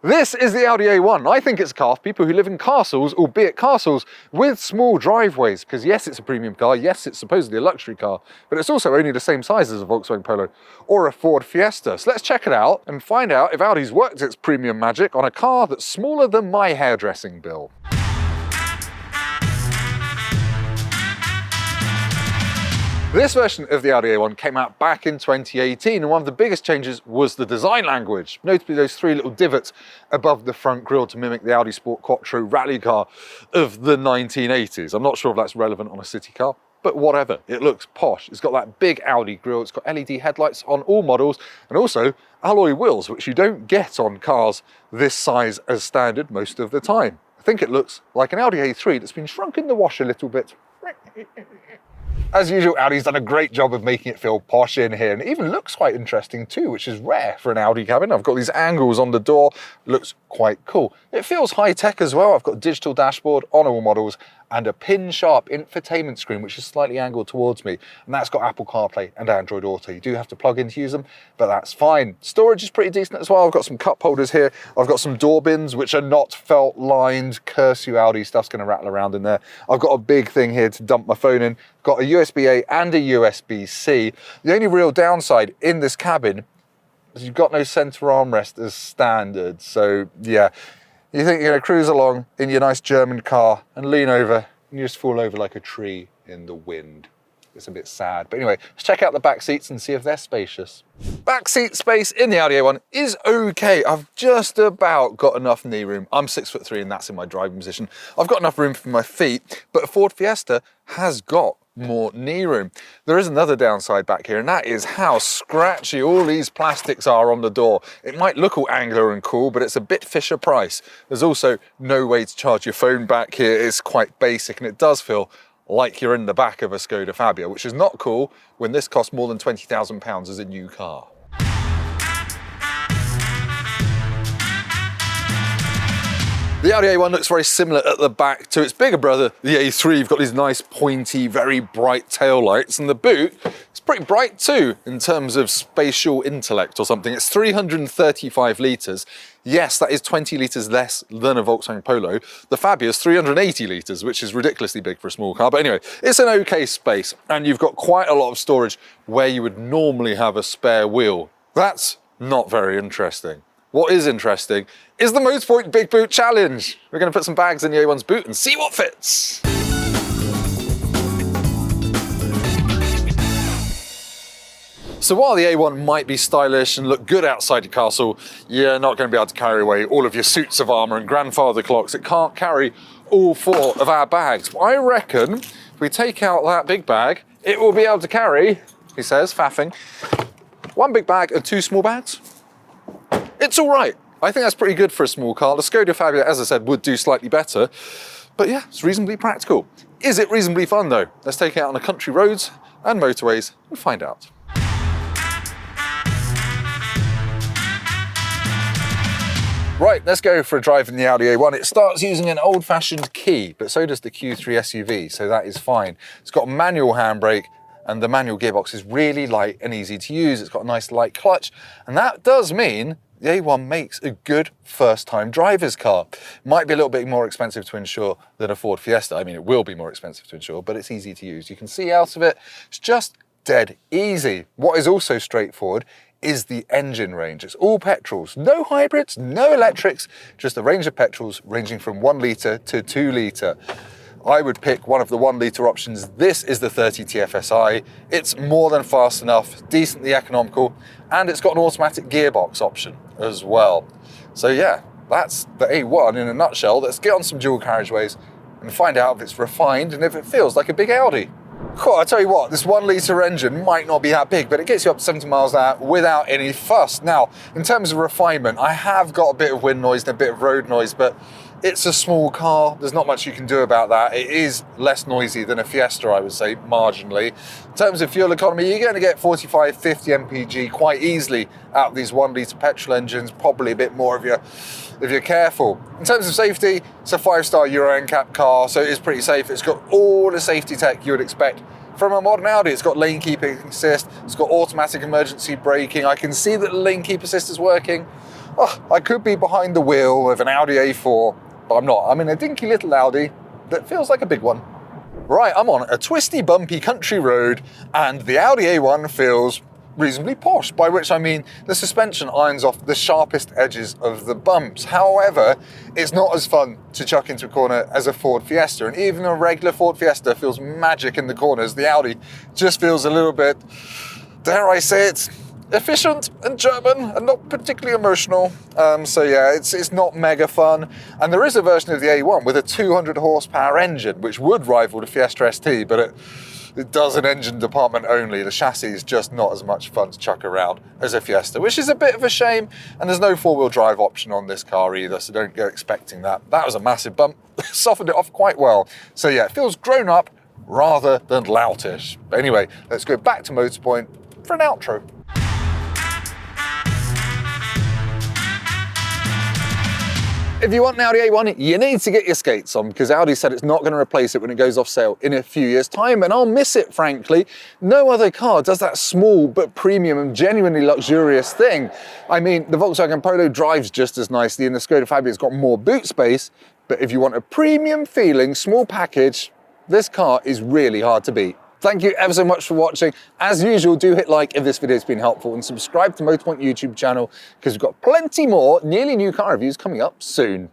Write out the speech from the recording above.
This is the Audi A1. I think it's a car for people who live in castles, albeit castles with small driveways, because yes, it's a premium car, yes, it's supposedly a luxury car, but it's also only the same size as a Volkswagen Polo or a Ford Fiesta. So let's check it out and find out if Audi's worked its premium magic on a car that's smaller than my hairdressing bill. This version of the Audi A1 came out back in 2018, and one of the biggest changes was the design language. Notably those three little divots above the front grille to mimic the Audi Sport Quattro rally car of the 1980s. I'm not sure if that's relevant on a city car, but whatever, it looks posh. It's got that big Audi grille, it's got LED headlights on all models, and also alloy wheels, which you don't get on cars this size as standard most of the time. I think it looks like an Audi A3 that's been shrunk in the wash a little bit. As usual, Audi's done a great job of making it feel posh in here, and it even looks quite interesting too, which is rare for an Audi cabin. I've got these angles on the door, looks quite cool. It feels high-tech as well. I've got a digital dashboard on all models and a pin-sharp infotainment screen, which is slightly angled towards me, and that's got Apple CarPlay and Android Auto. You do have to plug in to use them, but that's fine. Storage is pretty decent as well. I've got some cup holders here. I've got some door bins, which are not felt-lined. Curse you, Audi, stuff's gonna rattle around in there. I've got a big thing here to dump my phone in. Got a USB-A and a USB-C. The only real downside in this cabin is you've got no center armrest as standard. So yeah, you think you're gonna cruise along in your nice German car and lean over and you just fall over like a tree in the wind. It's a bit sad. But anyway, let's check out the back seats and see if they're spacious. Back seat space in the Audi A1 is okay. I've just about got enough knee room. I'm 6'3" and that's in my driving position. I've got enough room for my feet, but a Ford Fiesta has got more knee room. There is another downside back here, and that is how scratchy all these plastics are on the door. It might look all angular and cool, but it's a bit Fisher Price. There's also no way to charge your phone back here. It's quite basic, and it does feel like you're in the back of a Skoda Fabia, which is not cool when this costs more than £20,000 as a new car. The Audi A1 looks very similar at the back to its bigger brother, the A3. You've got these nice pointy, very bright tail lights, and the boot is pretty bright too in terms of spatial intellect or something. It's 335 litres. Yes, that is 20 litres less than a Volkswagen Polo. The Fabia is 380 litres, which is ridiculously big for a small car. But anyway, it's an okay space, and you've got quite a lot of storage where you would normally have a spare wheel. That's not very interesting. What is interesting is the Motorpoint Big Boot Challenge. We're going to put some bags in the A1's boot and see what fits. So while the A1 might be stylish and look good outside your castle, you're not going to be able to carry away all of your suits of armour and grandfather clocks. It can't carry all four of our bags. I reckon if we take out that big bag, it will be able to carry, he says, faffing, one big bag and two small bags. It's all right. I think that's pretty good for a small car. The Skoda Fabia, as I said, would do slightly better. But yeah, it's reasonably practical. Is it reasonably fun though? Let's take it out on the country roads and motorways and find out. Right, let's go for a drive in the Audi A1. It starts using an old-fashioned key, but so does the Q3 SUV, so that is fine. It's got a manual handbrake, and the manual gearbox is really light and easy to use. It's got a nice light clutch, and that does mean the A1 makes a good first-time driver's car. Might be a little bit more expensive to insure than a Ford Fiesta. I mean, it will be more expensive to insure, but it's easy to use. You can see out of it. It's just dead easy. What is also straightforward is the engine range. It's all petrols, no hybrids, no electrics, just a range of petrols ranging from 1 litre to 2 litre. I would pick one of the 1 litre options. This is the 30 TFSI. It's more than fast enough, decently economical, and it's got an automatic gearbox option as well. So yeah, that's the A1 in a nutshell. Let's get on some dual carriageways and find out if it's refined and if it feels like a big Audi. Cool, I tell you what, this 1 litre engine might not be that big, but it gets you up to 70 miles an hour without any fuss. Now, in terms of refinement, I have got a bit of wind noise and a bit of road noise, but it's a small car. There's not much you can do about that. It is less noisy than a Fiesta, I would say, marginally. In terms of fuel economy, you're going to get 45, 50 mpg quite easily out of these 1 litre petrol engines, probably a bit more if you're careful. In terms of safety, it's a 5-star Euro NCAP car, so it is pretty safe. It's got all the safety tech you would expect from a modern Audi. It's got lane keeping assist, it's got automatic emergency braking. I can see that the lane keep assist is working Oh, I could be behind the wheel of an Audi A4, but I'm not. I'm in a dinky little Audi that feels like a big one. Right, I'm on a twisty, bumpy country road, and the Audi A1 feels reasonably posh, by which I mean the suspension irons off the sharpest edges of the bumps. However, it's not as fun to chuck into a corner as a Ford Fiesta, and even a regular Ford Fiesta feels magic in the corners. The Audi just feels a little bit, dare I say it, efficient and German and not particularly emotional. So yeah, it's not mega fun. And there is a version of the A1 with a 200 horsepower engine, which would rival the Fiesta ST, but it does an engine department only. The chassis is just not as much fun to chuck around as a Fiesta, which is a bit of a shame. And there's no four-wheel drive option on this car either, so don't go expecting that. That was a massive bump, softened it off quite well. So yeah, it feels grown up rather than loutish. But anyway, let's go back to Motorpoint for an outro. If you want an Audi A1, you need to get your skates on, because Audi said it's not going to replace it when it goes off sale in a few years' time, and I'll miss it, frankly. No other car does that small but premium and genuinely luxurious thing. I mean, the Volkswagen Polo drives just as nicely, and the Skoda Fabia's got more boot space, but if you want a premium feeling, small package, this car is really hard to beat. Thank you ever so much for watching. As usual, do hit like if this video's been helpful, and subscribe to Motorpoint YouTube channel, because we've got plenty more nearly new car reviews coming up soon.